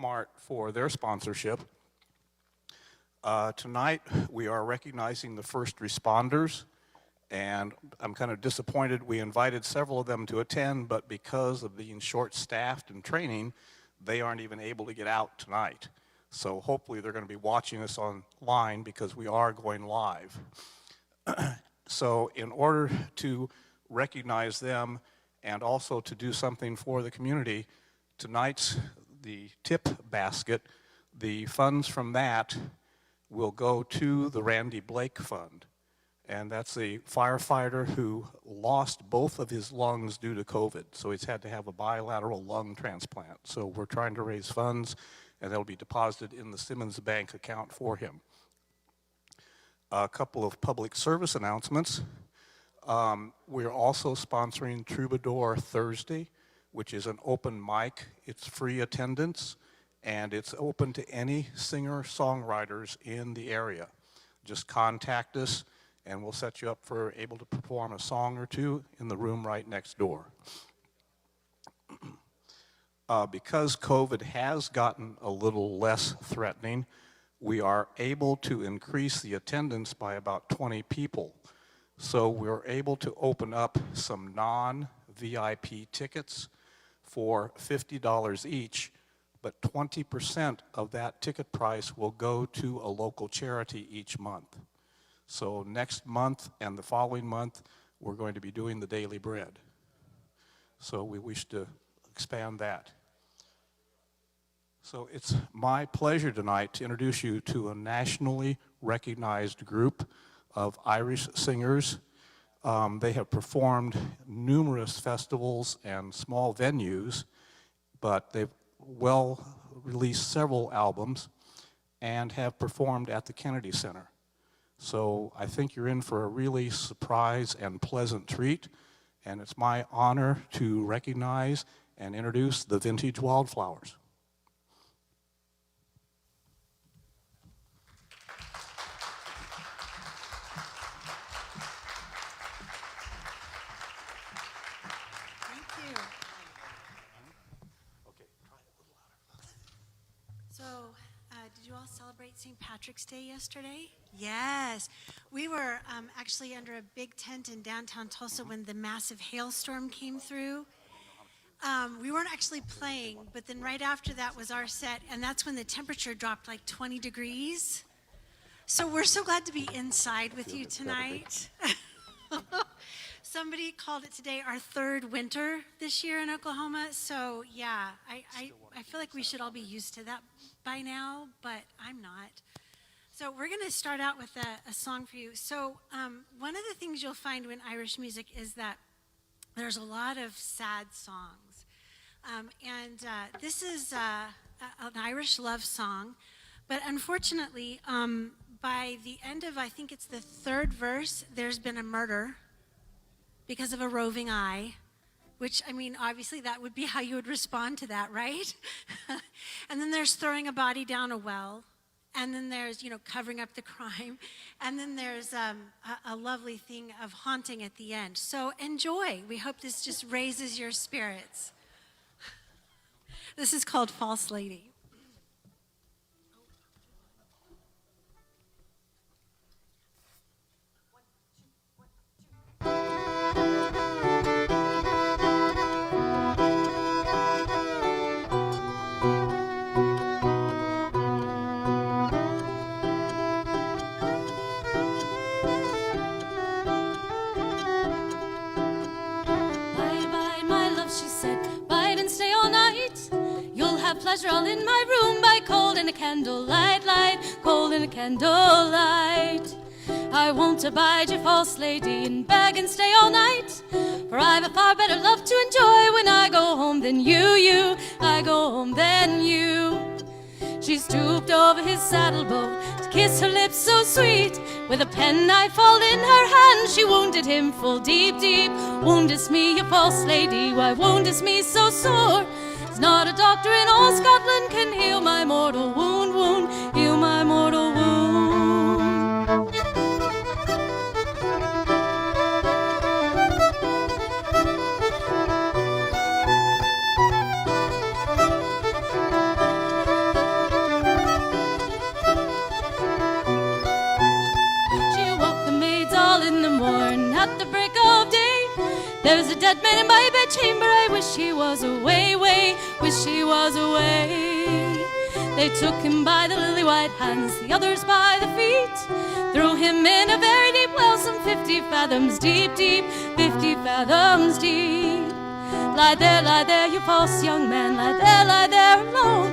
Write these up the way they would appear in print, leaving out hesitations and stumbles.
Walmart for their sponsorship. Tonight, we are recognizing the first responders, and I'm kind of disappointed. We invited several of them to attend, but because of being short-staffed and training, they aren't even able to get out tonight. So hopefully they're going to be watching us online because we are going live. So in order to recognize them and also to do something for the community, tonight's the tip basket, the funds from that will go to the Randy Blake Fund. And that's a firefighter who lost both of his lungs due to COVID. So he's had to have a bilateral lung transplant. So we're trying to raise funds, and they'll be deposited in the Simmons Bank account for him. A couple of public service announcements. We're also sponsoring Troubadour Thursday, which is an open mic. It's free attendance, and it's open to any singer-songwriters in the area. Just contact us, and we'll set you up for able to perform a song or two in the room right next door. Because COVID has gotten a little less threatening, we are able to increase the attendance by about 20 people. So we're able to open up some non-VIP tickets for $50 each, but 20% of that ticket price will go to a local charity each month. So next month and the following month, we're going to be doing the Daily Bread. So we wish to expand that. So it's my pleasure tonight to introduce you to a nationally recognized group of Irish singers. They have performed numerous festivals and small venues, but they've released several albums and have performed at the Kennedy Center. So I think you're in for a really surprise and pleasant treat, and it's my honor to recognize and introduce the Vintage Wildflowers. Did you all celebrate St. Patrick's Day yesterday? Yes. We were actually under a big tent in downtown Tulsa when the massive hailstorm came through. We weren't actually playing, but then right after that was our set, and that's when the temperature dropped like 20 degrees. So we're so glad to be inside with you tonight. Somebody called it today our third winter this year in Oklahoma. So yeah, I feel like we should all be used to that by now, but I'm not. So we're going to start out with a song for you. So one of the things you'll find in Irish music is that there's a lot of sad songs. This is an Irish love song, but unfortunately, by the end of, I think it's the third verse, there's been a murder because of a roving eye, which, I mean, obviously that would be how you would respond to that, right? And then there's throwing a body down a well, and then there's, covering up the crime, and then there's a lovely thing of haunting at the end. So enjoy. We hope this just raises your spirits. This is called False Lady. Pleasure all in my room by cold in a candlelight light, cold in a candlelight. I won't abide you, false lady, and beg and stay all night, for I've a far better love to enjoy when I go home than you, I go home than you. She stooped over his saddlebow to kiss her lips so sweet, with a penknife all in her hand she wounded him full deep, deep. Woundest me, you false lady, why woundest me so sore? Not a doctor in all Scotland can heal my mortal wound, heal my mortal wound. There's a dead man in my bedchamber, I wish he was away, wish he was away. They took him by the lily white hands, the others by the feet, threw him in a very deep well, some 50 fathoms deep, 50 fathoms deep. Lie there, you false young man, lie there alone.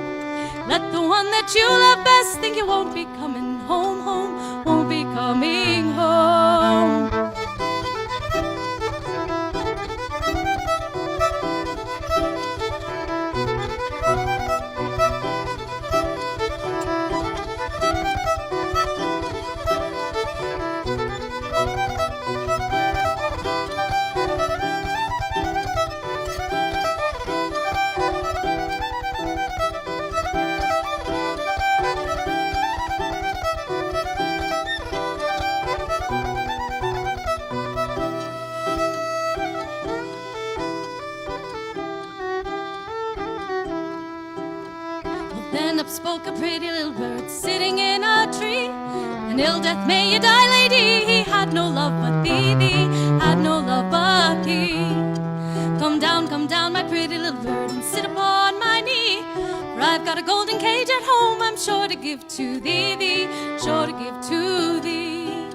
Let the one that you love best think you won't be coming home, won't be coming home. Then up spoke a pretty little bird sitting in a tree. An ill death may you die, lady. He had no love but thee, had no love but thee. Come down, my pretty little bird, and sit upon my knee. For I've got a golden cage at home, I'm sure to give to thee, sure to give to thee.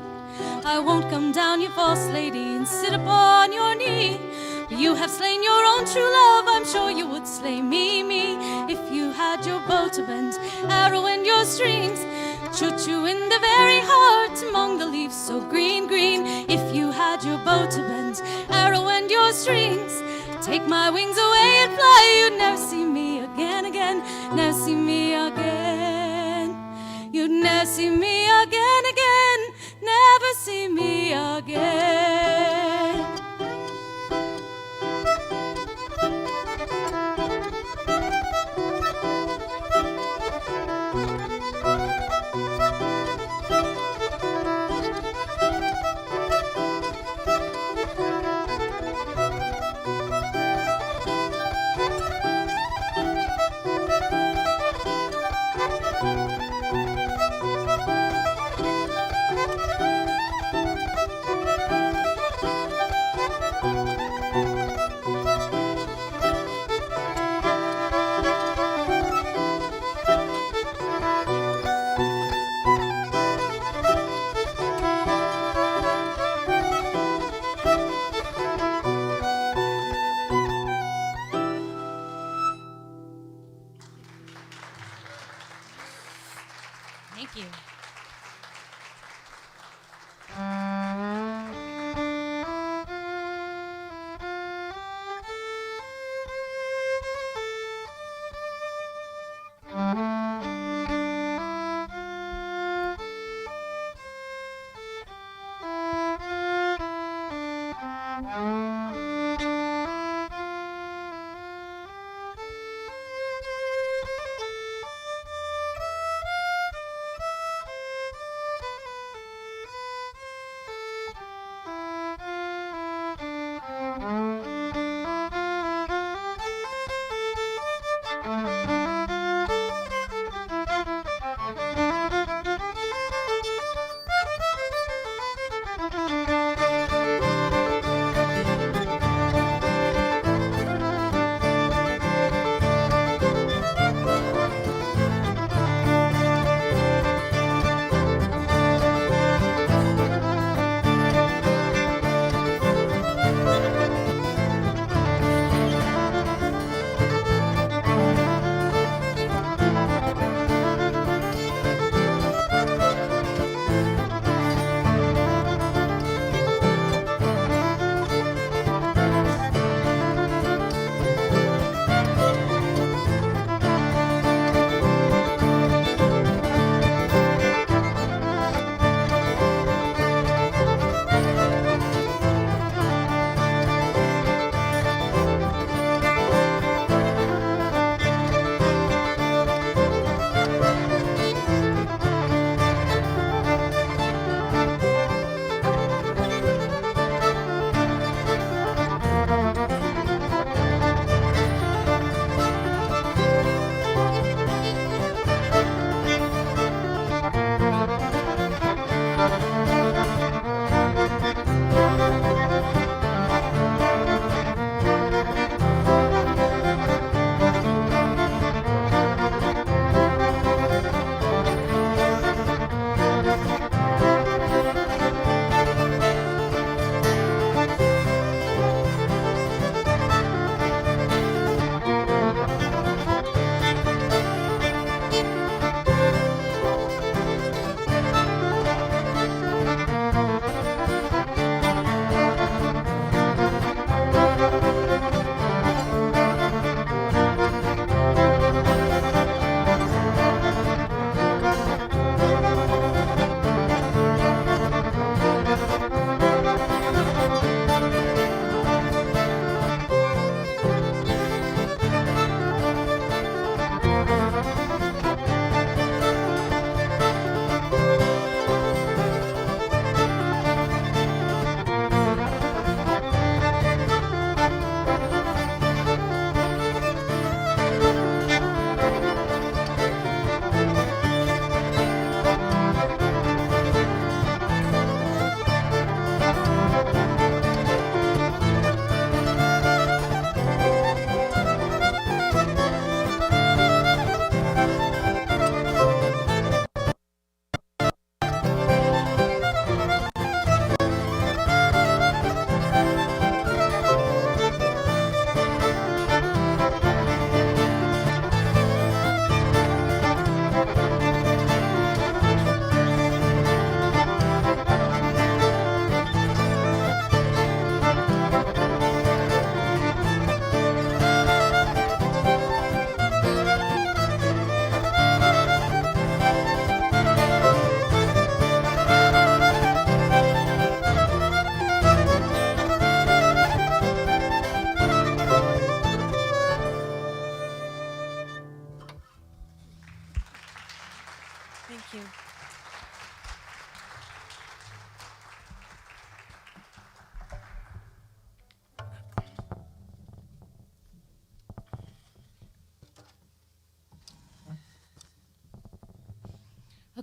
I won't come down, you false lady, and sit upon your knee. You have slain your own true love, I'm sure you would slay me, if you had your bow to bend, arrow and your strings, shoot you in the very heart among the leaves so green. If you had your bow to bend, arrow and your strings, take my wings away and fly, you'd never see me again, never see me again. You'd never see me again, never see me again.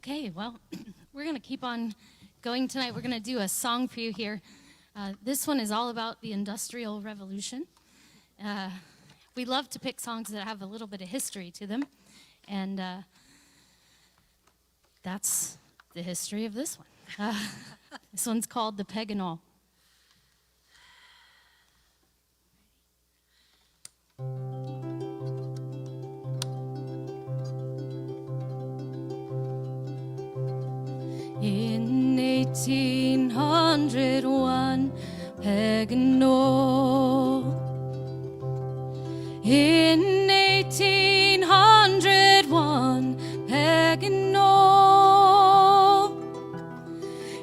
Okay, well, we're going to keep on going tonight. We're going to do a song for you here. This one is all about the Industrial Revolution. We love to pick songs that have a little bit of history to them, and that's the history of this one. This one's called The Peg and All. In 1801, Peg and All. In 1801, Peg and All.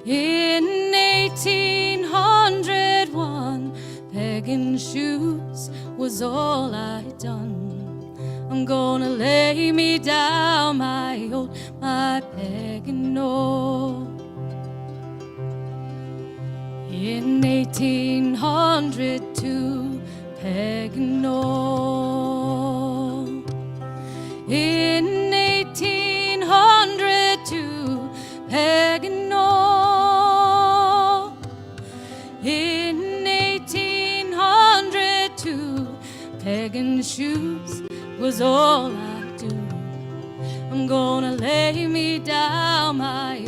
In 1801, peg and shoes was all I'd done. I'm gonna lay me down, my peg and all. In 1802, peg and all. In 1802, peg and all. In 1802, peg and shoes was all I do. I'm gonna lay me down, my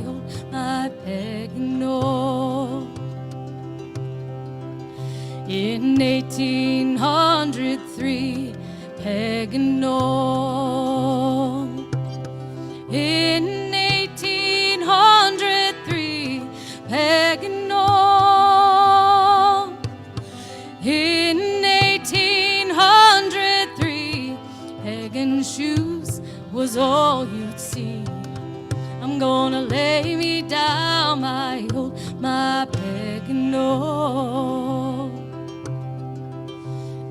peg and all. In 1803, peg and all. In 1803, peg and all. In 1803, peg and shoes was all you'd see. I'm gonna lay me down, my peg and all.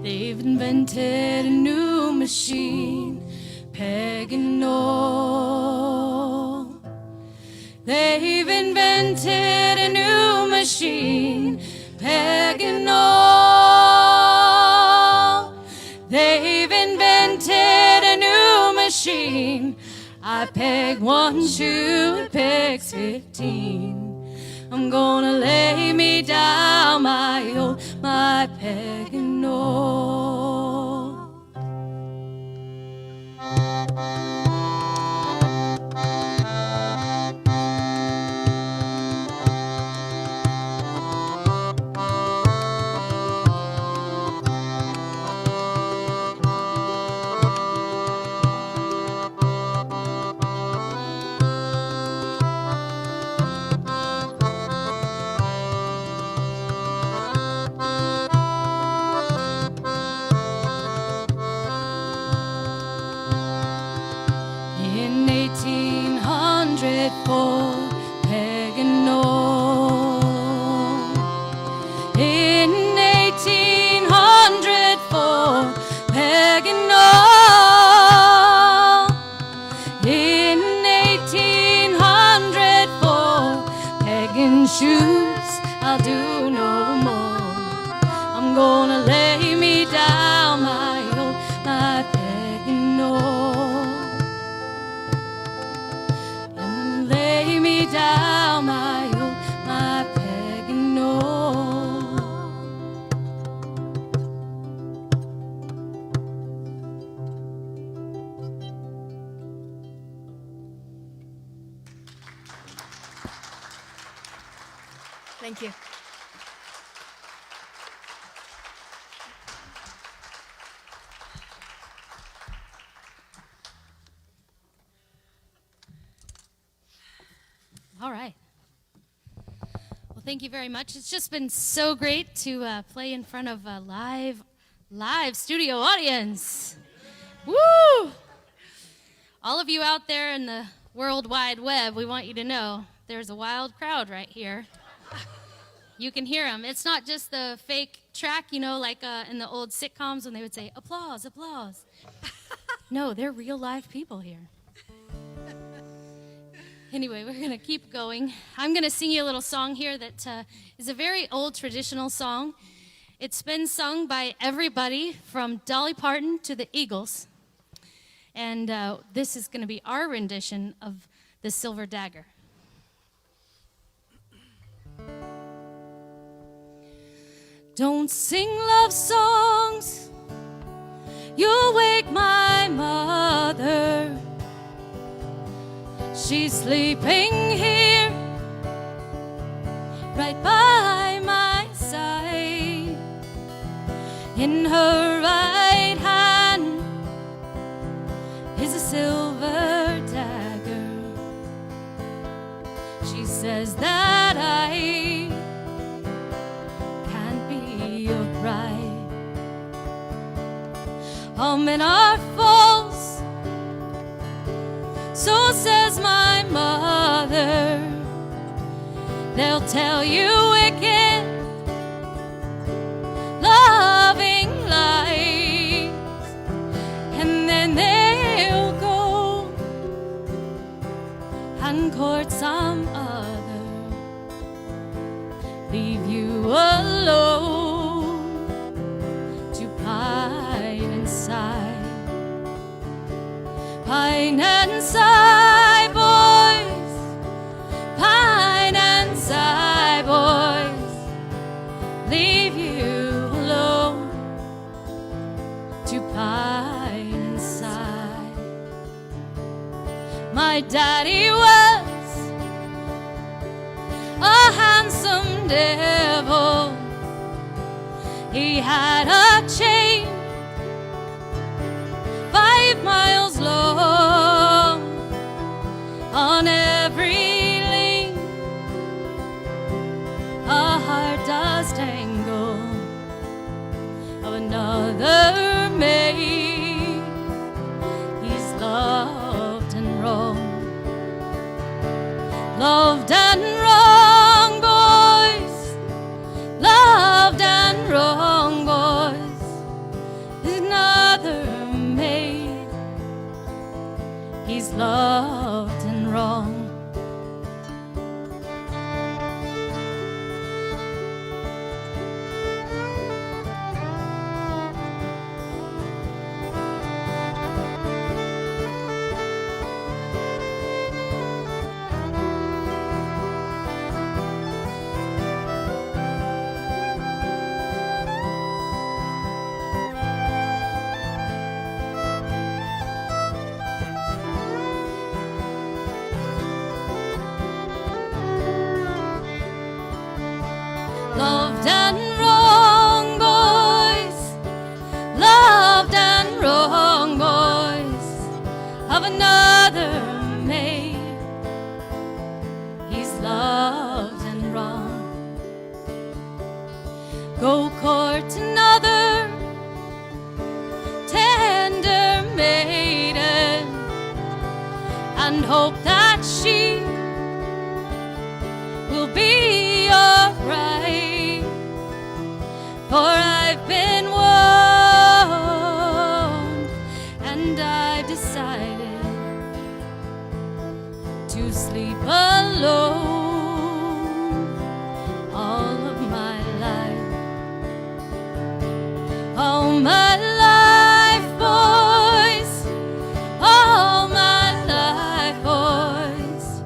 They've invented a new machine, peg and all. They've invented a new machine, peg and all. They've invented a new machine. I peg 1, 2, pegs 15. I'm gonna lay me down, my peg and all. In 1804, peg and all. In 1804, peg and all. In 1804, peg and shoes, I'll do no more. I'm gonna lay me down, my peg and all. Lay me down, my peg and all. Thank you. All right. Well, thank you very much. It's just been so great to play in front of a live studio audience. Woo! All of you out there in the World Wide Web, we want you to know there's a wild crowd right here. You can hear them. It's not just the fake track, like in the old sitcoms when they would say, applause, applause. No, they're real live people here. Anyway, we're going to keep going. I'm going to sing you a little song here that is a very old traditional song. It's been sung by everybody from Dolly Parton to the Eagles. And this is going to be our rendition of The Silver Dagger. Don't sing love songs, you'll wake my mother. She's sleeping here, right by my side. In her right hand is a silver dagger. She says that I can't be your bride. All men are false, so says my mother. They'll tell you wicked, loving lies, and then they'll go and court some other, leave you alone to pine and sigh. Pine and sigh, boys, pine and sigh, boys, leave you alone to pine and sigh. My daddy was a handsome devil. He had a chain 5 miles long. On every link a heart does tangle of another maid. He's loved and wronged, loved and wrong, boys, loved and wrong, boys. There's another maid. He's loved and wrong. Loved and wrong, boys, loved and wrong, boys, of another maid. He's loved and wrong. Go court another tender maiden and hope that she will be your bride. For I've been warned, and I've decided to sleep alone all of my life. All my life, boys, all my life, boys,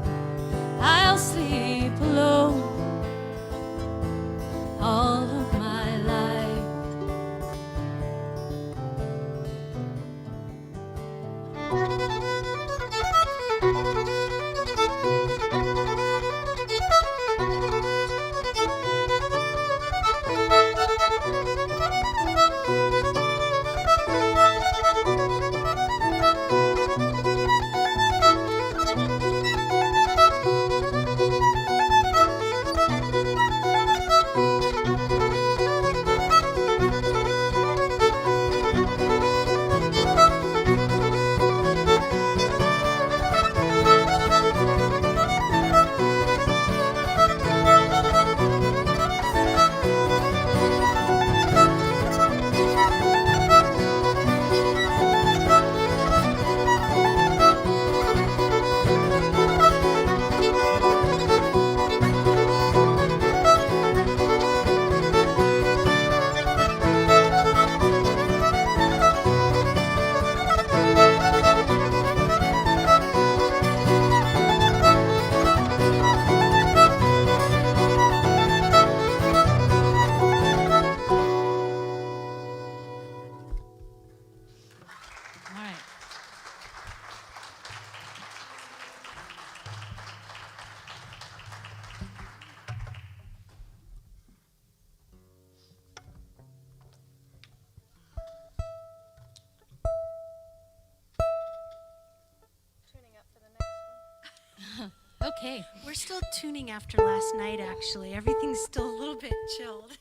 Okay. We're still tuning after last night, actually. Everything's still a little bit chilled.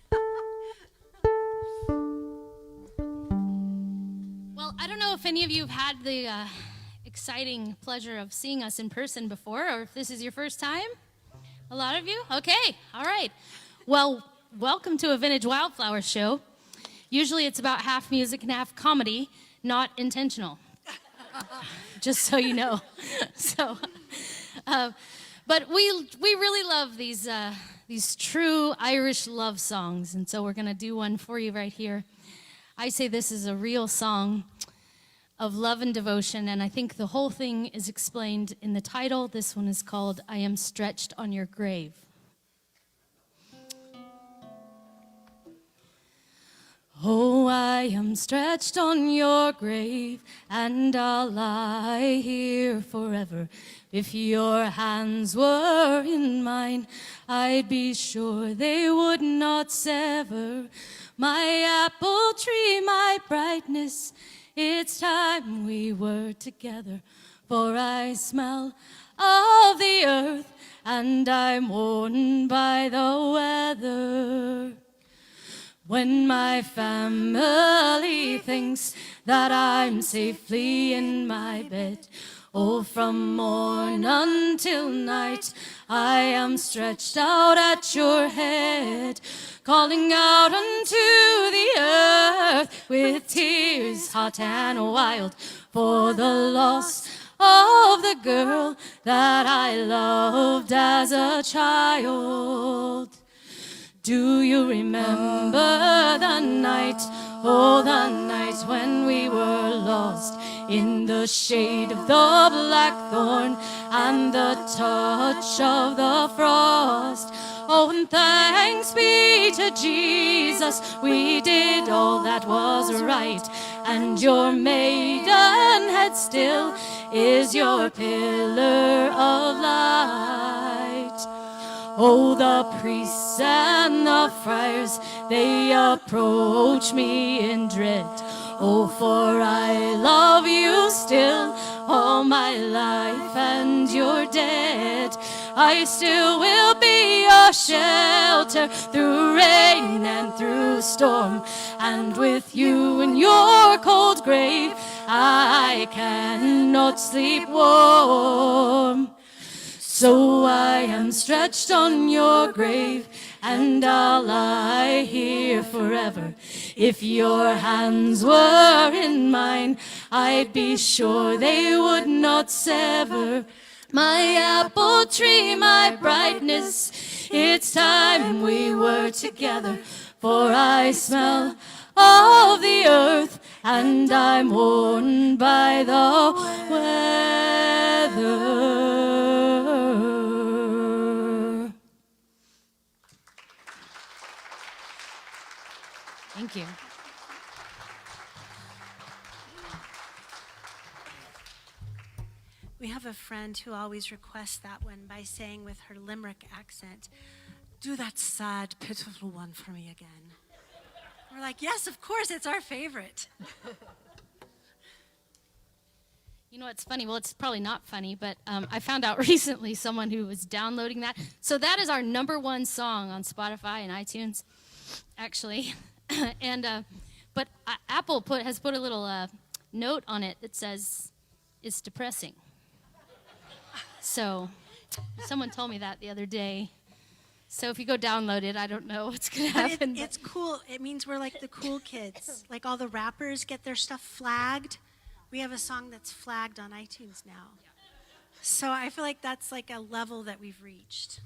Well, I don't know if any of you have had the exciting pleasure of seeing us in person before, or if this is your first time. A lot of you? Okay, all right. Well, welcome to a Vintage Wildflower show. Usually it's about half music and half comedy, not intentional. Just so you know. So, but we really love these true Irish love songs, and so we're going to do one for you right here. I say this is a real song of love and devotion, and I think the whole thing is explained in the title. This one is called I Am Stretched on Your Grave. Oh, I am stretched on your grave, and I'll lie here forever. If your hands were in mine, I'd be sure they would not sever. My apple tree, my brightness, it's time we were together. For I smell of the earth, and I'm worn by the weather. When my family thinks that I'm safely in my bed, oh, from morn until night, I am stretched out at your head, calling out unto the earth with tears hot and wild for the loss of the girl that I loved as a child. Do you remember the night, oh, the night when we were lost in the shade of the blackthorn and the touch of the frost? Oh, and thanks be to Jesus, we did all that was right, and your maidenhead still is your pillar of light. Oh, the priests and the friars, they approach me in dread. Oh, for I love you still all my life, and you're dead. I still will be your shelter through rain and through storm, and with you in your cold grave, I cannot sleep warm. So I am stretched on your grave, and I'll lie here forever. If your hands were in mine, I'd be sure they would not sever. My apple tree, my brightness, it's time we were together. For I smell of the earth, and I'm worn by the weather. Thank you. We have a friend who always requests that one by saying with her Limerick accent, "Do that sad, pitiful one for me again." We're like, yes, of course, it's our favorite. You know what's funny? Well, it's probably not funny, but I found out recently someone who was downloading that. So that is our #1 song on Spotify and iTunes, actually. And but Apple has put a little note on it that says it's depressing. So someone told me that the other day. So if you go download it, I don't know what's going to happen. But it's cool. It means we're like the cool kids. Like all the rappers get their stuff flagged. We have a song that's flagged on iTunes now. So I feel like that's like a level that we've reached.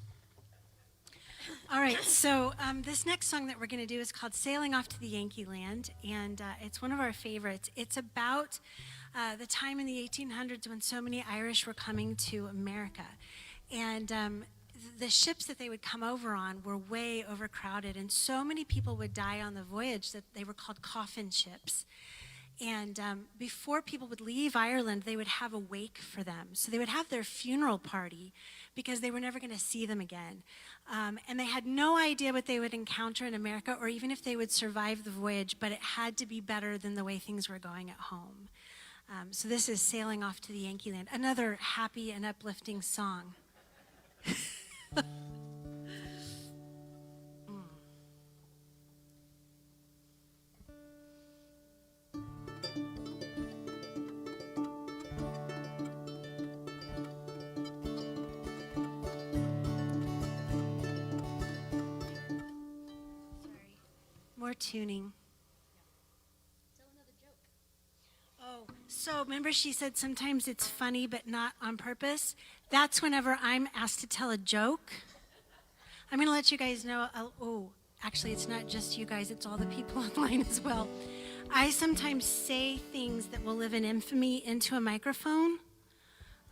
All right, so this next song that we're going to do is called Sailing Off to the Yankee Land, and it's one of our favorites. It's about the time in the 1800s when so many Irish were coming to America. And the ships that they would come over on were way overcrowded, and so many people would die on the voyage that they were called coffin ships. And before people would leave Ireland, they would have a wake for them. So they would have their funeral party because they were never going to see them again. And they had no idea what they would encounter in America or even if they would survive the voyage, but it had to be better than the way things were going at home. So this is Sailing Off to the Yankee Land, another happy and uplifting song. More tuning. Oh, so remember she said sometimes it's funny but not on purpose? That's whenever I'm asked to tell a joke. I'm going to let you guys know. Actually, it's not just you guys, it's all the people online as well. I sometimes say things that will live in infamy into a microphone.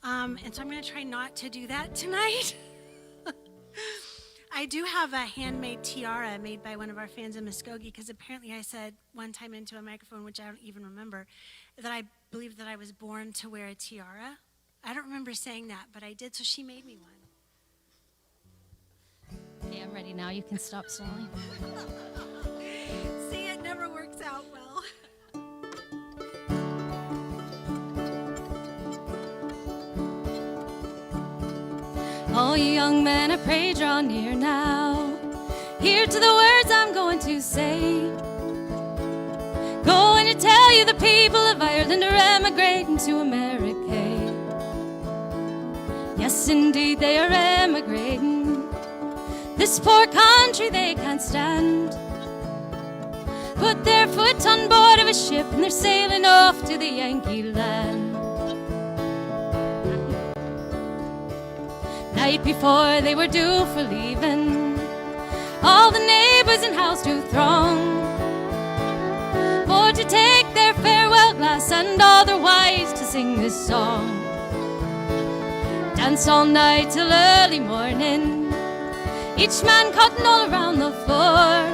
And so I'm going to try not to do that tonight. I do have a handmade tiara made by one of our fans in Muskogee, because apparently I said one time into a microphone, which I don't even remember, that I believe that I was born to wear a tiara. I don't remember saying that, but I did, so she made me one. Okay, I'm ready now. You can stop stalling. See, it never works out well. All you young men, I pray, draw near now. Hear to the words I'm going to say. Going to tell you the people of Ireland are emigrating to America. Yes, indeed, they are emigrating. This poor country they can't stand. Put their foot on board of a ship and they're sailing off to the Yankee land. Night before they were due for leaving, all the neighbors in house do throng for to take their farewell glass and all their wives to sing this song. Dance all night till early morning, each man cutting all around the floor.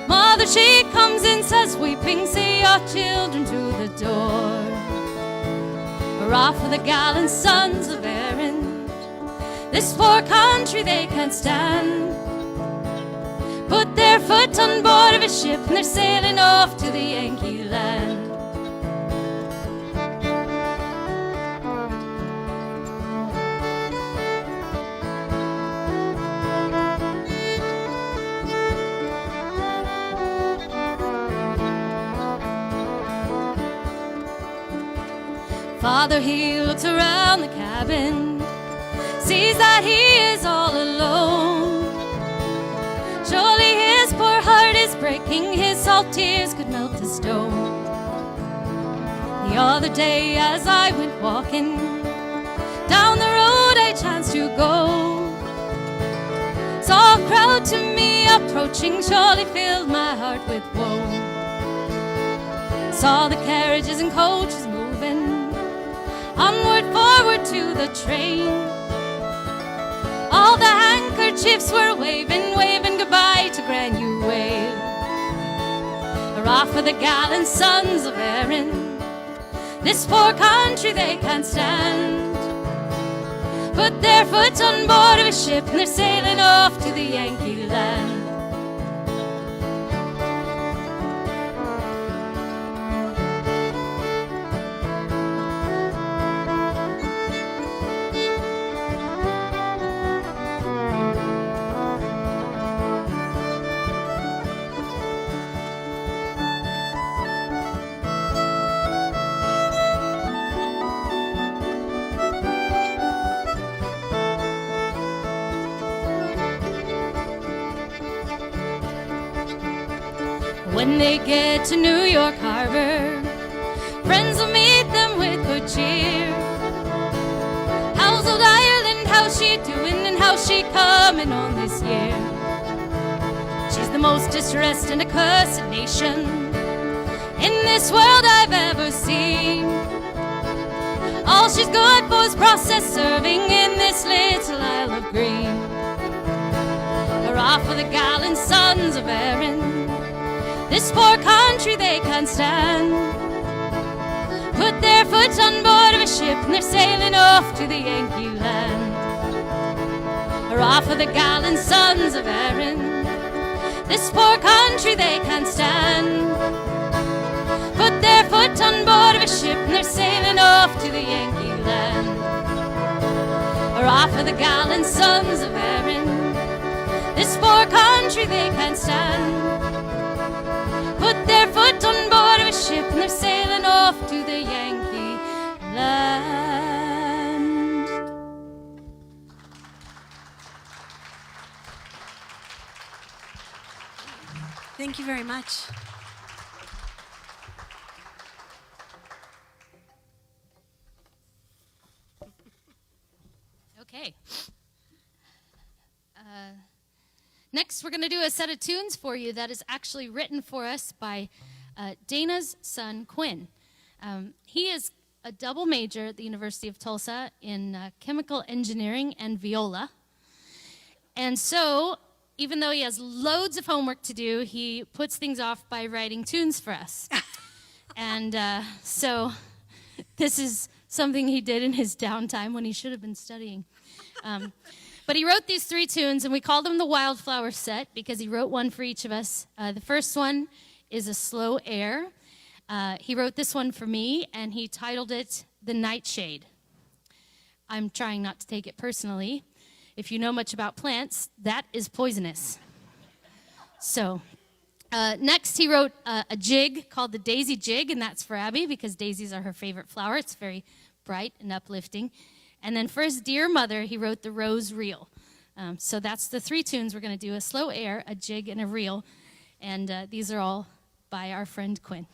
Mother, she comes in, says weeping, say your children to the door. Hurrah for the gallant sons of Erin, this poor country they can't stand. Put their foot on board of a ship and they're sailing off to the Yankee land. Father, he looks around the cabin, sees that he is all alone. Surely his poor heart is breaking, his salt tears could melt a stone. The other day as I went walking down the road I chanced to go, saw a crowd to me approaching, surely filled my heart with woe. Saw the carriages and coaches moving onward, forward to the train. All the handkerchiefs were waving, waving goodbye to Granuaile. Hurrah for the gallant sons of Erin, this poor country they can't stand. Put their foot on board of a ship and they're sailing off to the Yankee land. When they get to New York Harbor, friends will meet them with good cheer. How's old Ireland, how's she doing, and how's she coming on this year? She's the most distressed and accursed nation in this world I've ever seen. All she's good for is process serving in this little Isle of Green. Hurrah for the gallant sons of Erin, this poor country they can't stand. Put their foot on board of a ship and they're sailing off to the Yankee land. Hurrah for the gallant sons of Erin, this poor country they can't stand. Put their foot on board of a ship and they're sailing off to the Yankee land. are off of the gallant sons of Erin. This poor country they can't stand. Put their foot on board of a ship and they're sailing off to the Yankee land. Thank you very much. Okay. Next, we're going to do a set of tunes for you that is actually written for us by Dana's son, Quinn. He is a double major at the University of Tulsa in chemical engineering and viola. And so, even though he has loads of homework to do, he puts things off by writing tunes for us. And so, this is something he did in his downtime when he should have been studying. But he wrote these 3 tunes, and we call them the Wildflower Set because he wrote one for each of us. The first one is a slow air. He wrote this one for me, and he titled it The Nightshade. I'm trying not to take it personally. If you know much about plants, that is poisonous. So, next he wrote a jig called the Daisy Jig, and that's for Abby because daisies are her favorite flower. It's very bright and uplifting. And then for his dear mother, he wrote the Rose Reel. So that's the 3 tunes we're going to do, a slow air, a jig, and a reel. And these are all by our friend Quinn.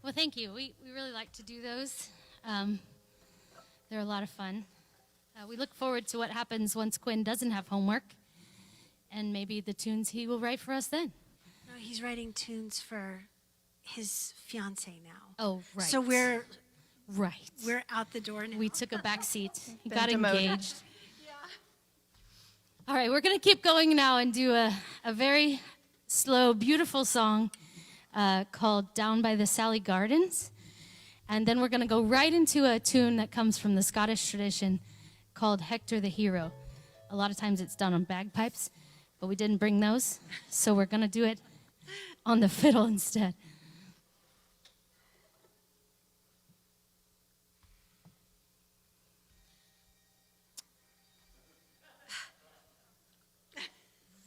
Well, thank you. We really like to do those. They're a lot of fun. We look forward to what happens once Quinn doesn't have homework, and maybe the tunes he will write for us then. No, he's writing tunes for his fiance now. Oh, right. So we're out the door now. We took a back seat. He Been got demoted. engaged. All right, we're going to keep going now and do a very slow, beautiful song called Down by the Sally Gardens. And then we're going to go right into a tune that comes from the Scottish tradition called Hector the Hero. A lot of times it's done on bagpipes, but we didn't bring those, so we're going to do it on the fiddle instead.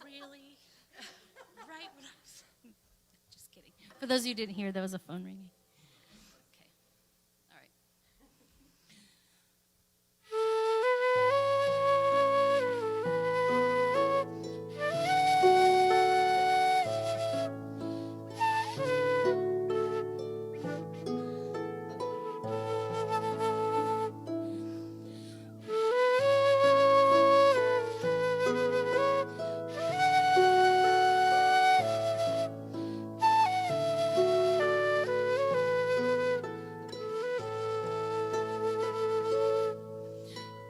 Really? Right when I was... Just kidding. For those of you who didn't hear, there was a phone ringing. Okay. All right.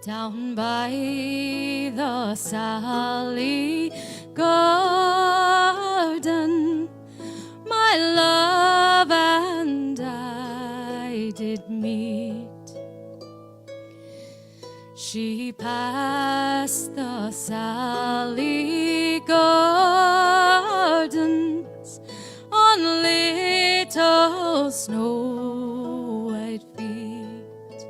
Down by the Sally Garden, my love and I did meet. She passed the Sally Gardens on little snow white feet.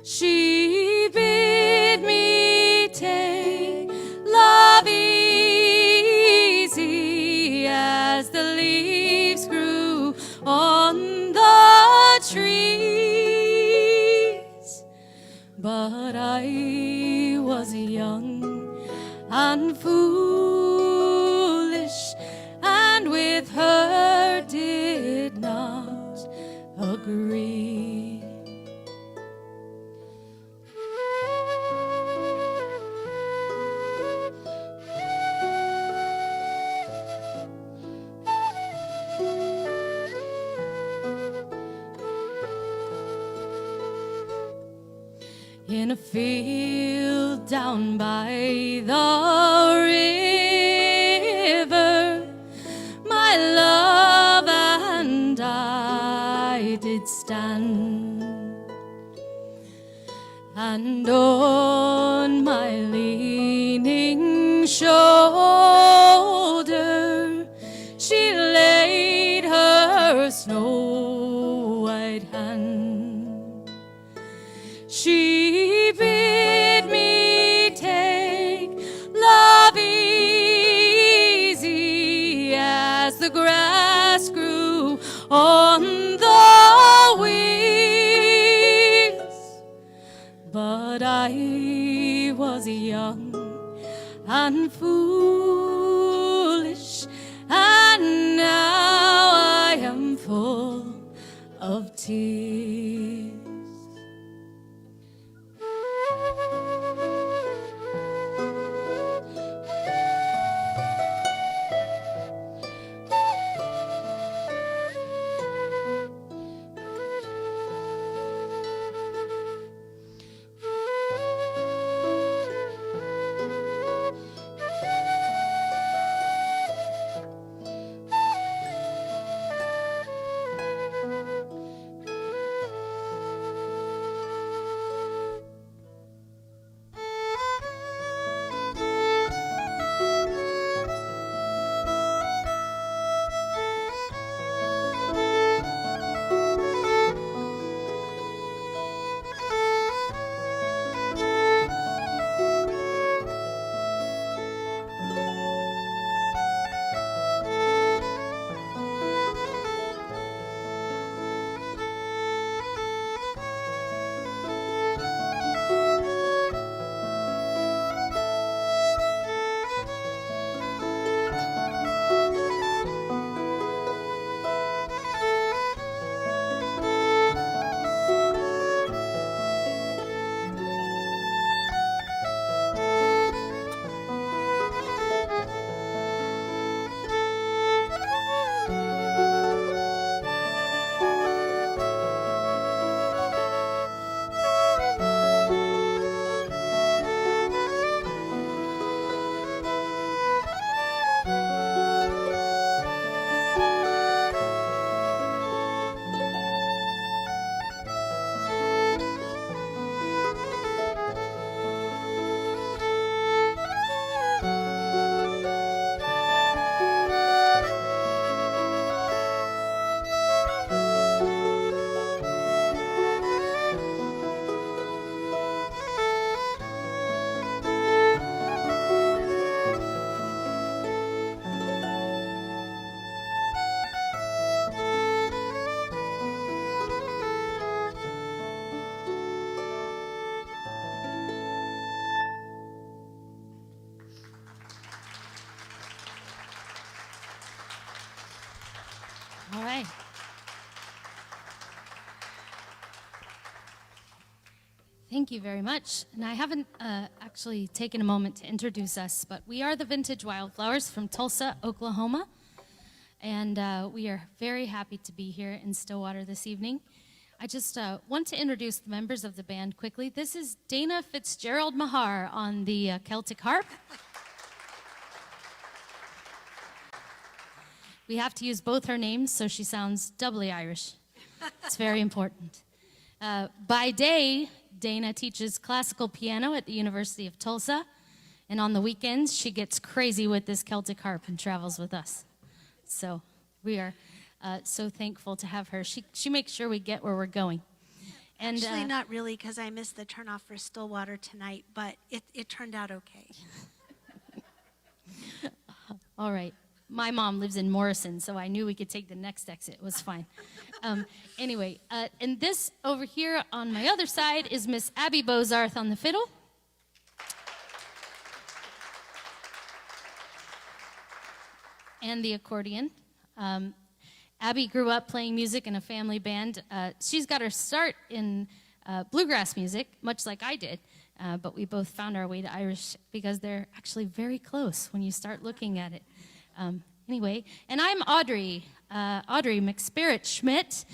She bid me take love easy as the leaves grew on the trees. But I was young and foolish, and with her did not agree. In a field down by the river, my love and I did stand, and on my leaning shoulder she laid her snow white hand. She bid me take love easy as the grass grew on the wheels. But I was young and foolish, and now I am full of tears. Thank you very much. And I haven't actually taken a moment to introduce us, but we are the Vintage Wildflowers from Tulsa, Oklahoma. And we are very happy to be here in Stillwater this evening. I just want to introduce the members of the band quickly. This is Dana Fitzgerald Mahar on the Celtic harp. We have to use both her names so she sounds doubly Irish. It's very important. By day, Dana teaches classical piano at the University of Tulsa, and on the weekends, she gets crazy with this Celtic harp and travels with us. So we are so thankful to have her. She makes sure we get where we're going. And, Actually, not really, because I missed the turnoff for Stillwater tonight, but it turned out okay. All right. My mom lives in Morrison, so I knew we could take the next exit. It was fine. Anyway, and this over here on my other side is Miss Abby Bozarth on the fiddle. And the accordion. Abby grew up playing music in a family band. She's got her start in bluegrass music, much like I did. But we both found our way to Irish because they're actually very close when you start looking at it. Anyway, and I'm Audrey McSpirit Schmidt.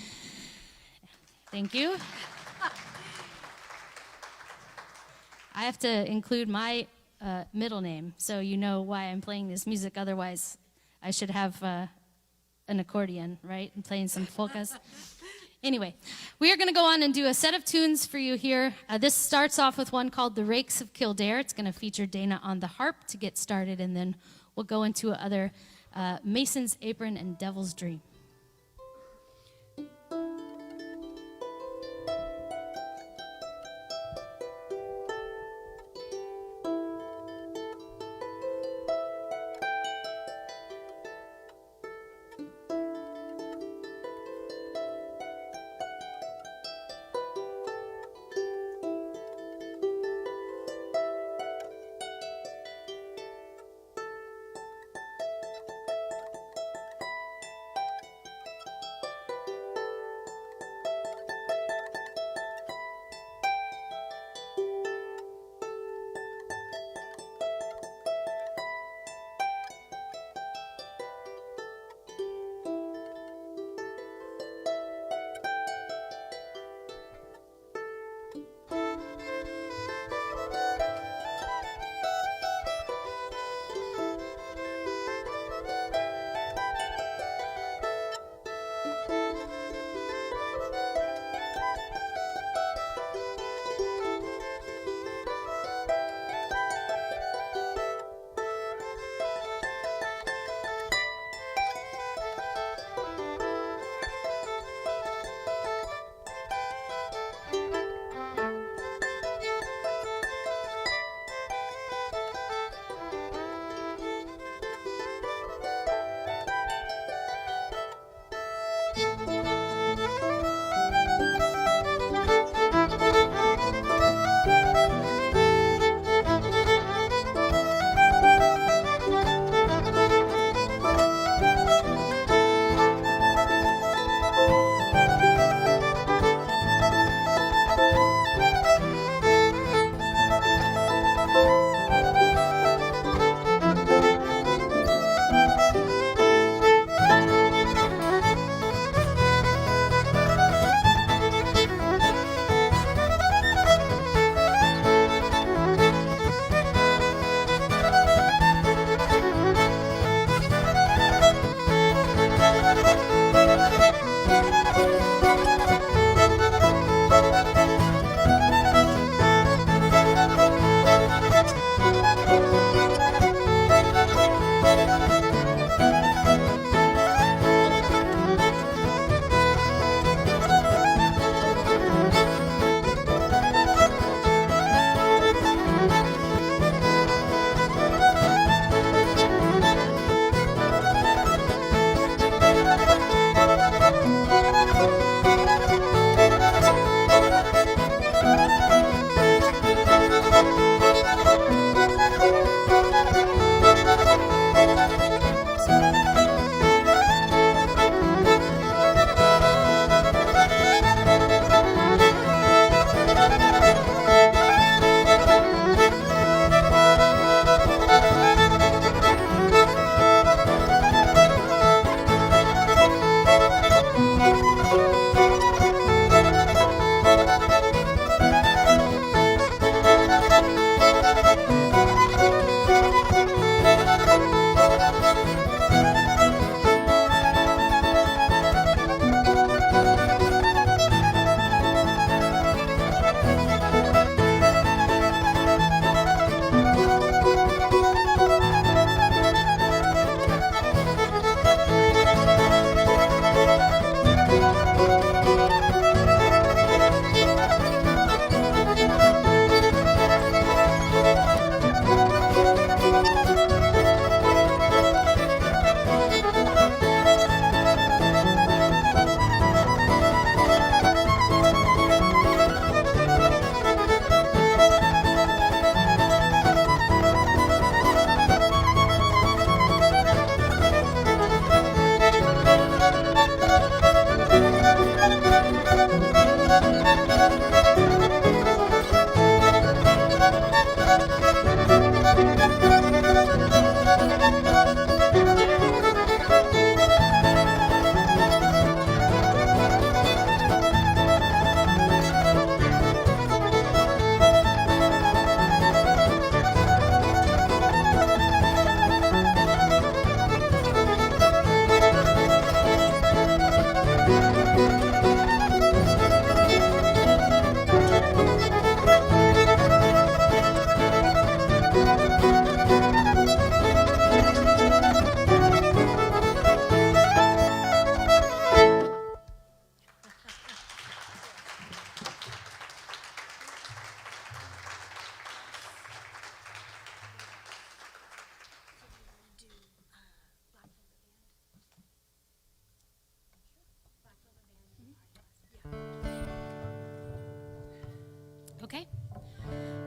Thank you. I have to include my middle name so you know why I'm playing this music. Otherwise, I should have an accordion, right? And playing some polkas. Anyway, we are going to go on and do a set of tunes for you here. This starts off with one called The Rakes of Kildare. It's going to feature Dana on the harp to get started, and then we'll go into other Mason's Apron and Devil's Dream.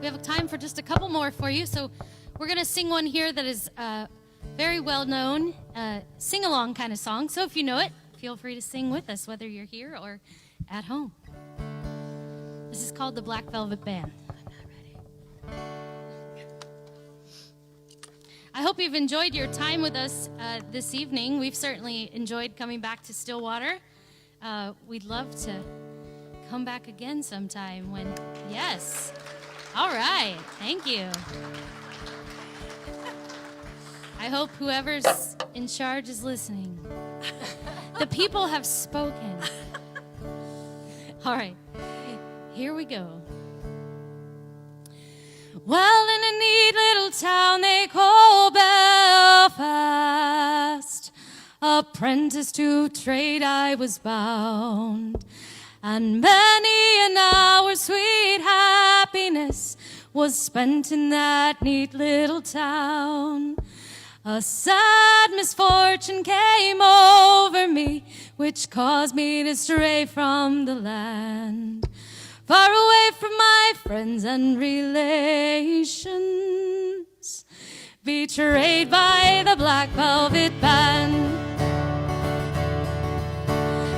We have time for just a couple more for you. So we're going to sing one here that is very well known, sing-along kind of song. So if you know it, feel free to sing with us, whether you're here or at home. This is called the Black Velvet Band. I hope you've enjoyed your time with us this evening. We've certainly enjoyed coming back to Stillwater. We'd love to come back again sometime when, yes. All right, thank you. I hope whoever's in charge is listening. The people have spoken. All right, here we go. Well, in a neat little town they call Belfast, apprentice to trade I was bound, and many an hour sweet happiness was spent in that neat little town. A sad misfortune came over me, which caused me to stray from the land, far away from my friends and relations, betrayed by the Black Velvet Band.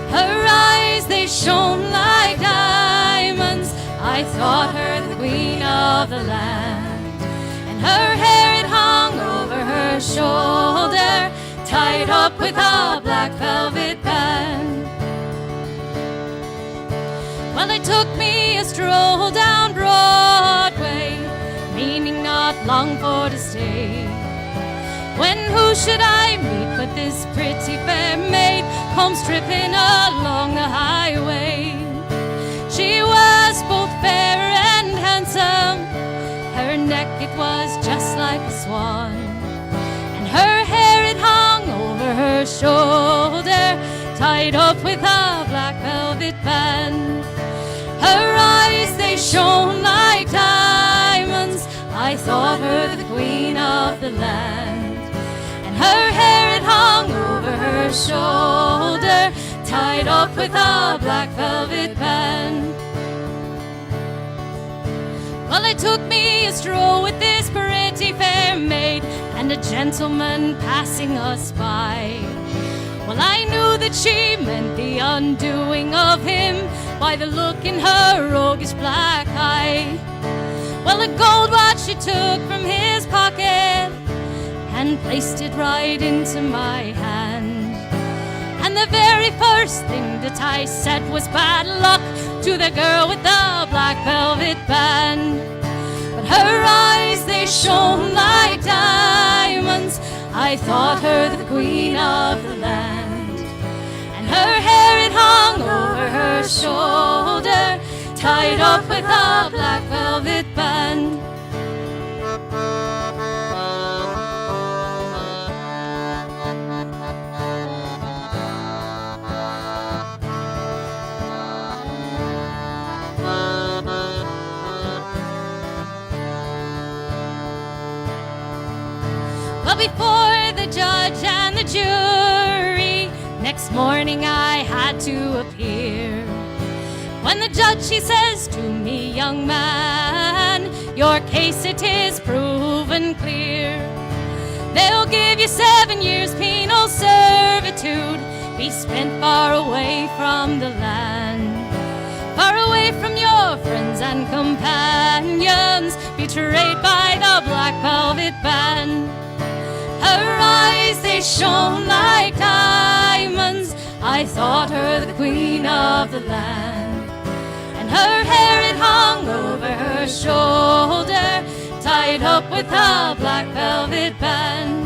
Her eyes, they shone like diamonds, I thought her the queen of the land, and her hair it hung over her shoulder, tied up with a black velvet band. Well, they took me a stroll down Broadway, meaning not long for to stay, when who should I meet but this pretty fair maid come stripping along the highway. She was both fair and handsome, her neck it was just like a swan, and her hair it hung over her shoulder, tied up with a black velvet band. Her eyes, they shone like diamonds, I thought her the queen of the land, and her hair it hung over her shoulder, tied up with a black velvet band. Well, they took me a stroll with this pretty fair maid, and a gentleman passing us by. Well, I knew that she meant the undoing of him by the look in her roguish black eye. Well, a gold watch she took from his pocket and placed it right into my hand, and the very first thing that I said was bad luck to the girl with the black velvet band. But her eyes, they shone like diamonds, I thought her the queen of the land, and her hair it hung over her shoulder, tied up with a black velvet band. Well, before the judge and the jury, next morning I had to appear. When the judge, she says to me, young man, your case it is proven clear. They'll give you 7 years penal servitude, be spent far away from the land, far away from your friends and companions, betrayed by the black velvet band. Her eyes, they shone like diamonds, I thought her the queen of the land, and her hair it hung over her shoulder, tied up with a black velvet band.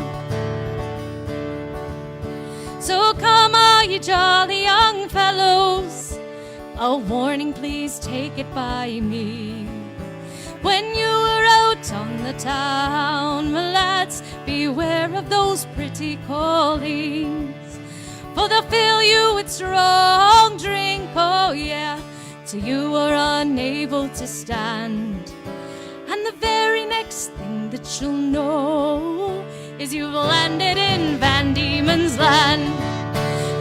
So come all you jolly young fellows, a warning please take it by me. When you are out on the town, my lads, beware of those pretty colleens, for they'll fill you with strong drink, oh yeah, till you are unable to stand. And the very next thing that you'll know is you've landed in Van Diemen's Land.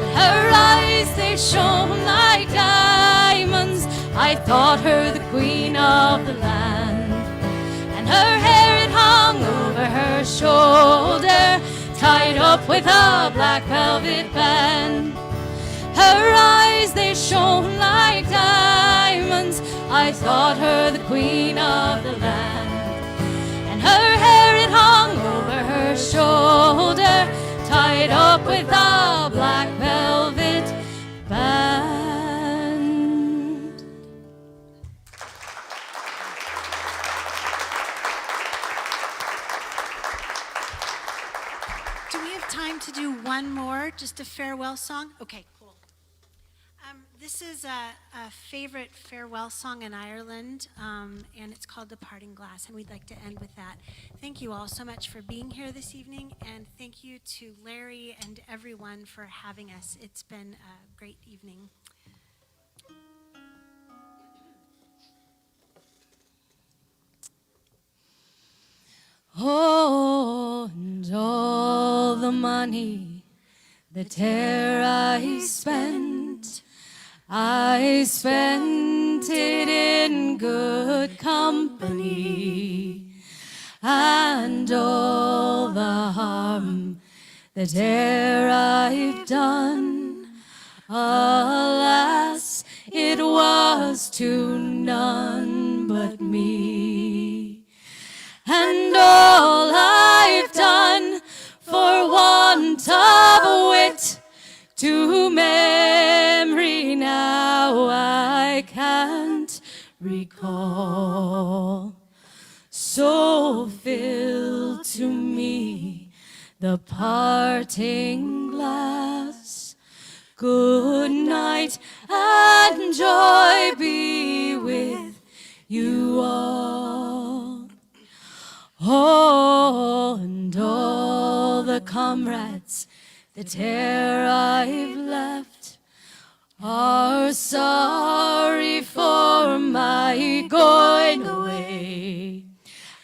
But her eyes, they shone like diamonds, I thought her the queen of the land, up with a black velvet band. Her eyes, they shone like diamonds. I thought her the queen of the land. And her hair, it hung over her shoulder, tied up with a black velvet band. Do we have time to do one more, just a farewell song? Okay, cool. This is a favorite farewell song in Ireland, and it's called The Parting Glass, and we'd like to end with that. Thank you all so much for being here this evening, and thank you to Larry and everyone for having us. It's been a great evening. Oh, and all the money that e'er I spent it in good company, and all the harm that e'er I've done, alas, it was to none but me. And all I've done for want of wit, to memory now I can't recall. So fill to me the parting glass. Good night and joy be with you all. Oh, and all the comrades that e'er I've left are sorry for my going away,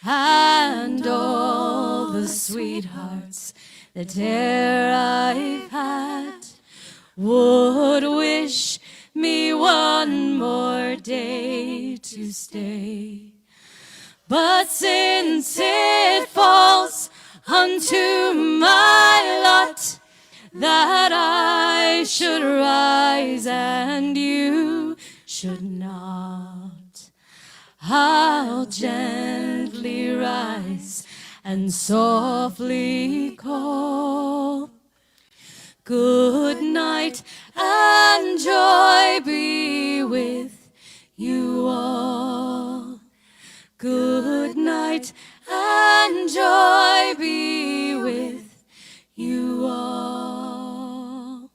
and all the sweethearts that e'er I've had would wish me one more day to stay. But since it falls unto my lot that I should rise and you should not, I'll gently rise and softly call. Good night and joy be with you all. Good night and joy be with you all.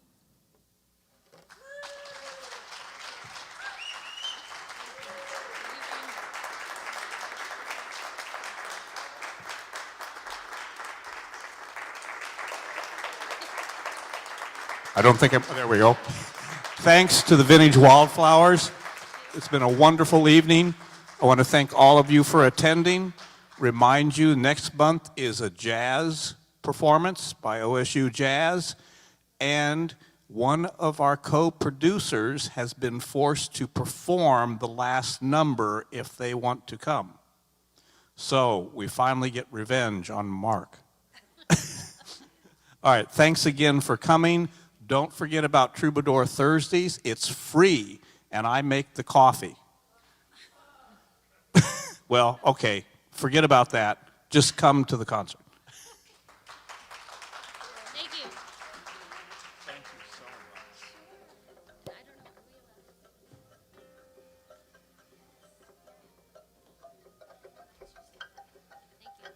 I don't think there we go. Thanks to the Vintage Wildflowers. It's been a wonderful evening. I want to thank all of you for attending. Remind you, next month is a jazz performance by OSU Jazz, and one of our co-producers has been forced to perform the last number if they want to come. So we finally get revenge on Mark. All right, thanks again for coming. Don't forget about Troubadour Thursdays. It's free, and I make the coffee. Well, okay, forget about that. Just come to the concert.